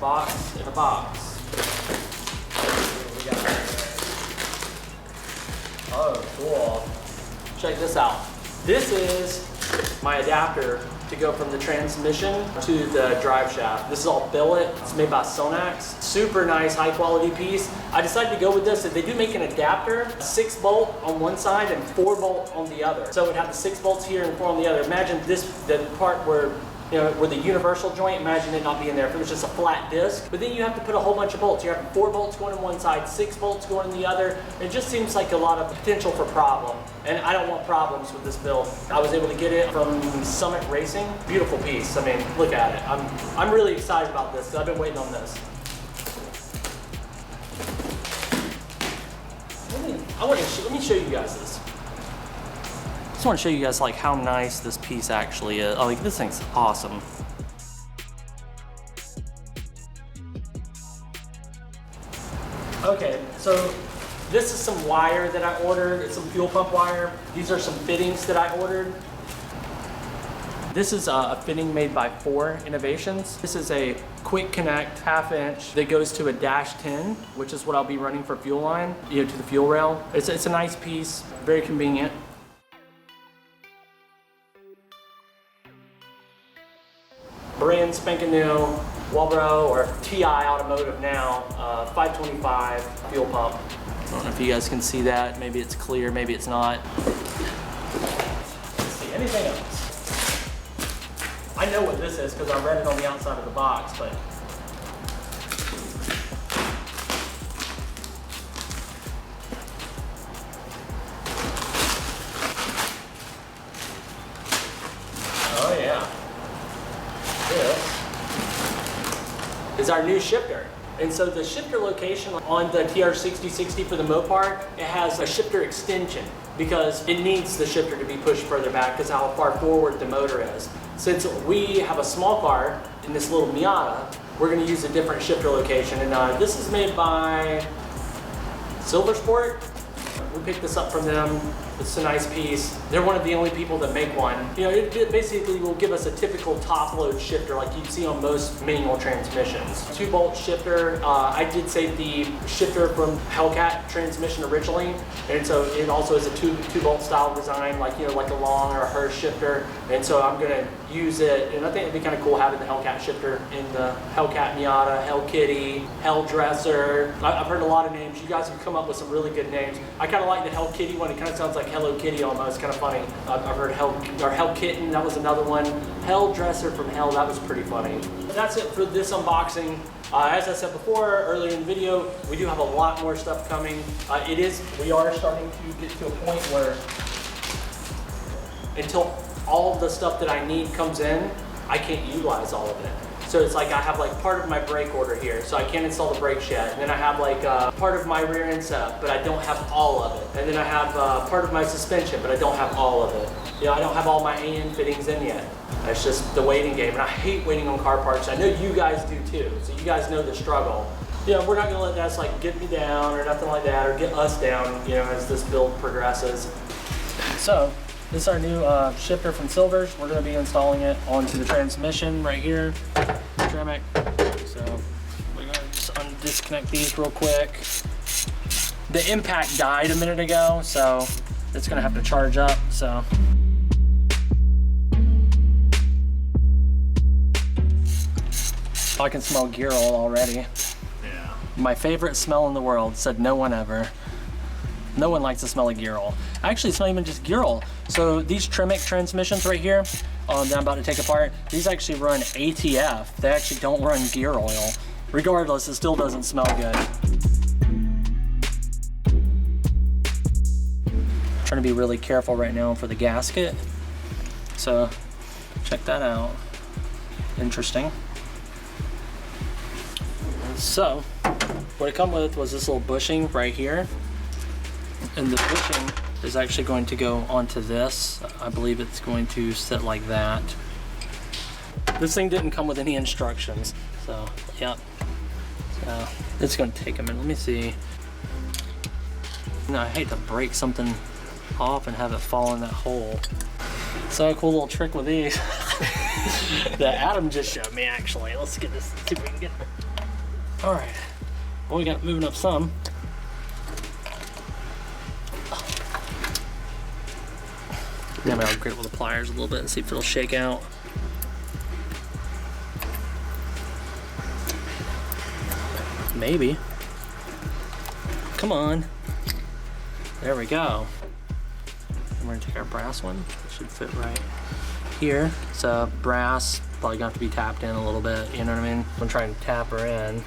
box in a box. What we got? Oh, cool. Check this out. This is my adapter to go from the transmission to the drive shaft. This is all billet. It's made by Sonnax. Super nice, high quality piece. I decided to go with this. They do make an adapter, 6 bolt on one side and 4 bolt on the other. So it would have the 6 bolts here and 4 on the other. Imagine this, the part where, you know, where the universal joint, imagine it not being there if it was just a flat disc. But then you have to put a whole bunch of bolts. You have 4 bolts going on one side, 6 bolts going on the other. It just seems like a lot of potential for problem. And I don't want problems with this build. I was able to get it from Summit Racing. Beautiful piece. I mean, look at it. I'm really excited about this because I've been waiting on this. Let me show you guys this. I just want to show you guys like how nice this piece actually is. Oh, like this thing's awesome. Okay, so this is some wire that I ordered. It's some fuel pump wire. These are some fittings that I ordered. This is a fitting made by Fore Innovations. This is a quick connect 1/2 inch that goes to a -10, which is what I'll be running for fuel line, you know, to the fuel rail. It's a nice piece, very convenient. Brand spanking new Walboro or TI Automotive now, 525 fuel pump. I don't know if you guys can see that. Maybe it's clear, maybe it's not. Let's see, anything else? I know what this is because I read it on the outside of the box, but oh yeah. This is our new shifter. And so the shifter location on the TR6060 for the Mopar, it has a shifter extension because it needs the shifter to be pushed further back because how far forward the motor is. Since we have a small car in this little Miata, we're going to use a different shifter location. And this is made by Silversport. We picked this up from them. It's a nice piece. They're one of the only people that make one. You know, it basically will give us a typical top load shifter like you'd see on most manual transmissions. 2 bolt shifter. I did save the shifter from Hellcat transmission originally, and so it also is a 2 bolt style design, like, you know, like a long or a Hers shifter. And so I'm gonna use it, and I think it'd be kind of cool having the Hellcat shifter in the Hellcat Miata, Hell Kitty, Hell Dresser. I've heard a lot of names. You guys have come up with some really good names. I kind of like the Hell Kitty one. It kind of sounds like Hello Kitty almost, kind of funny. I've heard Hell Kitten, that was another one. Hell Dresser from Hell, that was pretty funny. That's it for this unboxing. As I said before, earlier in the video, we do have a lot more stuff coming. We are starting to get to a point where until all of the stuff that I need comes in, I can't utilize all of it. So it's like I have like part of my brake order here, so I can't install the brakes yet. And then I have like part of my rear end setup, but I don't have all of it. And then I have part of my suspension, but I don't have all of it. You know, I don't have all my AN fittings in yet. It's just the waiting game, and I hate waiting on car parts. I know you guys do too, so you guys know the struggle. You know, we're not gonna let that like get me down or nothing like that, or get us down, you know, as this build progresses. So, this is our new shifter from Silvers. We're going to be installing it onto the transmission right here. Trim it. So we're going to just disconnect these real quick. The impact died a minute ago, so it's going to have to charge up. So I can smell gear oil already. Yeah. My favorite smell in the world, said no one ever. No one likes the smell of gear oil. Actually, it's not even just gear oil. So these Tremec transmissions right here that I'm about to take apart, these actually run ATF. They actually don't run gear oil. Regardless, it still doesn't smell good. I'm trying to be really careful right now for the gasket. So check that out. Interesting. So what it come with was this little bushing right here. And the bushing is actually going to go onto this. I believe it's going to sit like that. This thing didn't come with any instructions, so yep. So it's going to take a minute. Let me see. No, I hate to break something off and have it fall in that hole. So a cool little trick with these. that Adam just showed me, actually. Let's get this, see if we can get it. All right. Well, we got it moving up some. Now I'll grate it with the pliers a little bit and see if it'll shake out. Maybe. Come on. There we go. And we're gonna take our brass one. It should fit right here. It's a brass, probably gonna have to be tapped in a little bit, you know what I mean? I'm trying to tap her in.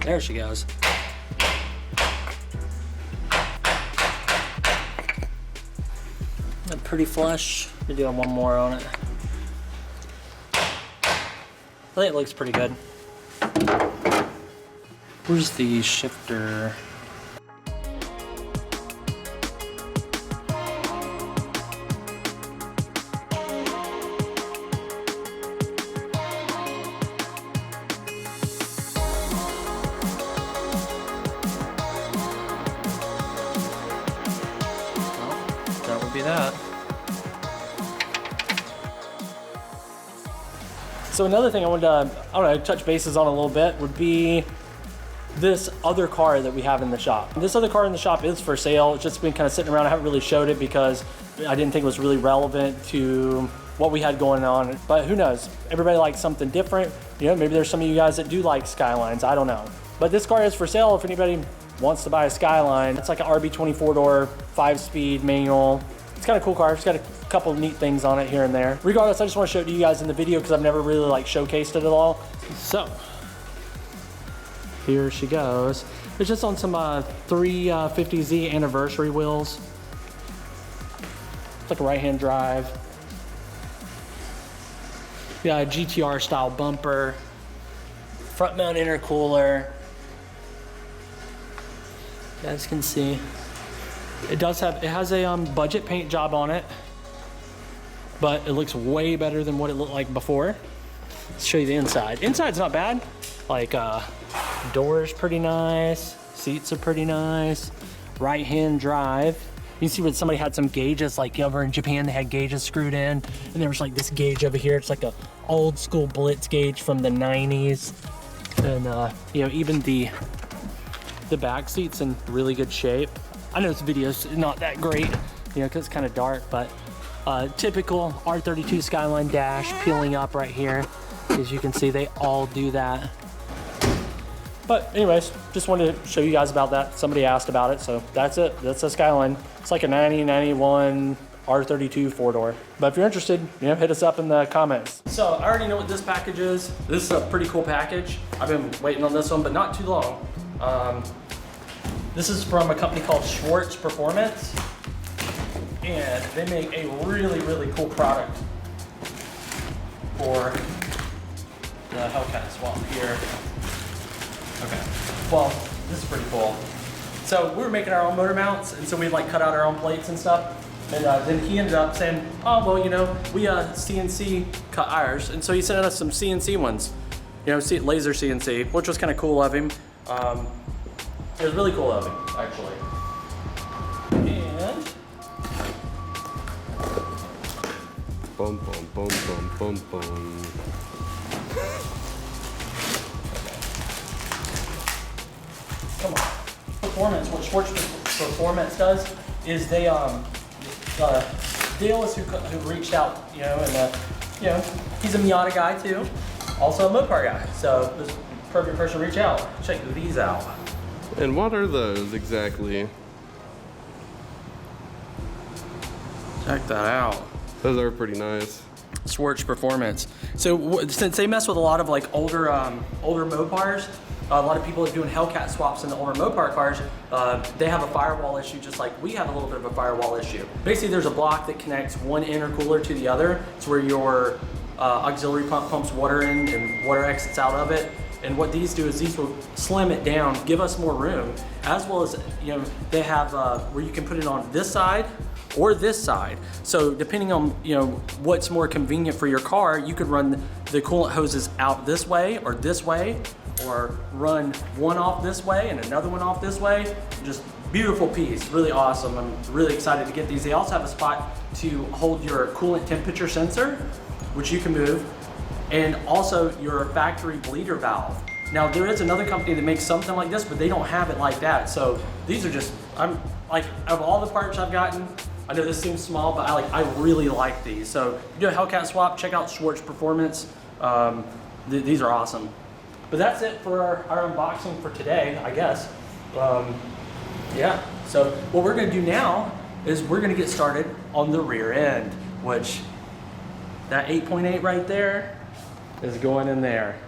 There she goes. Pretty flush. We're doing one more on it. I think it looks pretty good. Where's the shifter? That would be that. So another thing I wanted to, touch bases on a little bit would be this other car that we have in the shop. This other car in the shop is for sale. It's just been kind of sitting around. I haven't really showed it because I didn't think it was really relevant to what we had going on. But who knows? Everybody likes something different. You know, maybe there's some of you guys that do like Skylines. I don't know. But this car is for sale if anybody wants to buy a Skyline. It's like an RB24 door, 5-speed manual. It's kind of cool car. It's got a couple of neat things on it here and there. Regardless, I just want to show it to you guys in the video because I've never really like showcased it at all. So here she goes. It's just on some 350Z anniversary wheels. It's like a right-hand drive. Yeah, a GTR style bumper. Front mount intercooler. You guys can see. It has a budget paint job on it, but it looks way better than what it looked like before. Let's show you the inside. Inside's not bad. Like doors pretty nice, seats are pretty nice, right-hand drive. You can see where somebody had some gauges, like over in Japan they had gauges screwed in, and there was like this gauge over here. It's like a old school Blitz gauge from the 90s. And you know, even the back seat's in really good shape. I know this video's not that great, you know, because it's kind of dark, but typical R32 Skyline dash peeling up right here. As you can see, they all do that. But anyways, just wanted to show you guys about that. Somebody asked about it, so that's it. That's a Skyline. It's like a 90, 91 R32 4-door. But if you're interested, you know, hit us up in the comments. So I already know what this package is. This is a pretty cool package. I've been waiting on this one, but not too long. This is from a company called Schwartz Performance, and they make a really, really cool product for the Hellcat swap here. Okay, well, this is pretty cool. So we were making our own motor mounts, and so we'd like cut out our own plates and stuff. And then he ended up saying, oh, well, you know, we CNC cut ours. And so he sent us some CNC ones, you know, laser CNC, which was kind of cool of him. It was really cool of him, actually. And boom, boom, boom, boom, boom, boom. Come on. Performance, what Schwartz Performance does is they, Dale is who reached out, you know, and, you know, he's a Miata guy too, also a Mopar guy. So this is the perfect person to reach out. Check these out. And what are those exactly? Check that out. Those are pretty nice. Schwartz Performance. So since they mess with a lot of like older Mopars, a lot of people are doing Hellcat swaps in the older Mopar cars. They have a firewall issue just like we have a little bit of a firewall issue. Basically there's a block that connects one intercooler to the other. It's where your auxiliary pump pumps water in and water exits out of it. And what these do is these will slim it down, give us more room, as well as, you know, they have where you can put it on this side or this side. So depending on, you know, what's more convenient for your car, you could run the coolant hoses out this way, or run one off this way and another one off this way. Just beautiful piece, really awesome. I'm really excited to get these. They also have a spot to hold your coolant temperature sensor, which you can move, and also your factory bleeder valve. Now there is another company that makes something like this, but they don't have it like that. So these are just, I'm like, of all the parts I've gotten, I know this seems small, but I really like these. So if you do a Hellcat swap, check out Schwartz Performance. These are awesome. But that's it for our unboxing for today, I guess. Yeah, so what we're gonna do now is we're gonna get started on the rear end, which that 8.8 right there is going in there.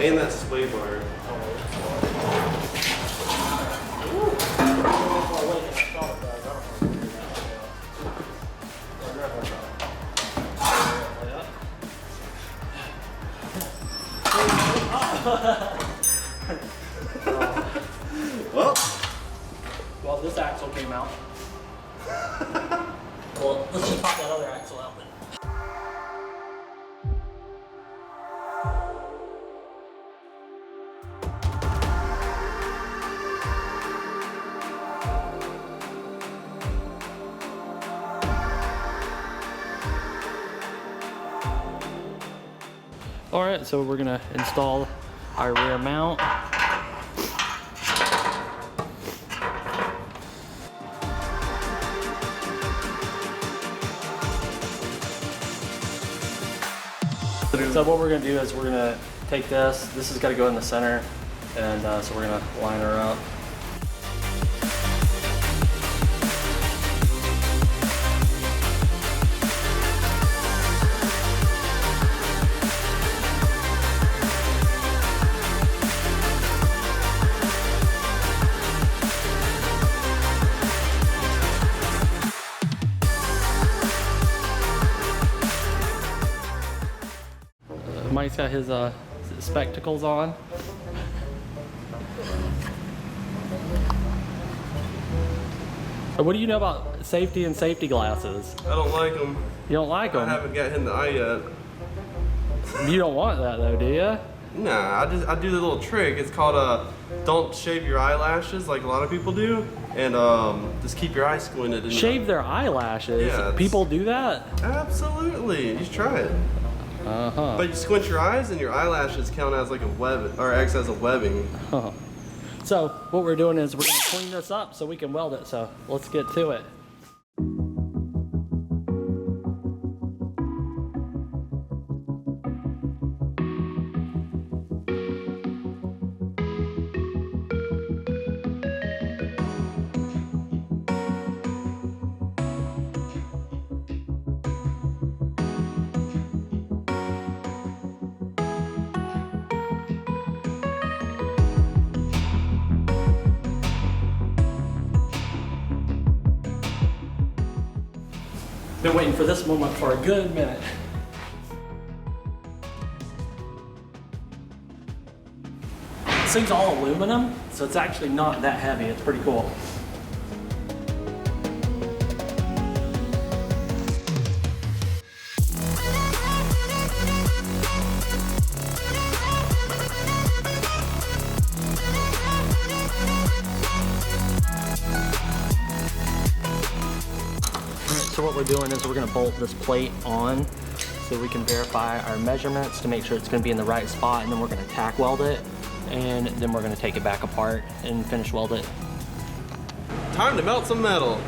And that sway bar. Well, this axle came out. Well, let's just pop that other axle out then. All right, so we're gonna install our rear mount. So what we're gonna do is we're gonna take this. This has got to go in the center, and so we're gonna line her up. Mike's got his spectacles on. What do you know about safety and safety glasses? I don't like them. You don't like them? I haven't got him the eye yet. You don't want that though, do you? Nah, I do the little trick. It's called don't shave your eyelashes like a lot of people do, and just keep your eyes squinted. And Shave their eyelashes? Yeah, people do that? Absolutely. You should try it. Uh-huh. But you squint your eyes and your eyelashes count as like a web, or acts as a webbing. Uh-huh. So what we're doing is we're going to clean this up so we can weld it. So let's get to it. Been waiting for this moment for a good minute. This thing's all aluminum, so it's actually not that heavy. It's pretty cool. we're doing is we're gonna bolt this plate on so we can verify our measurements to make sure it's gonna be in the right spot, and then we're gonna tack weld it, and then we're gonna take it back apart and finish weld it. Time to melt some metal.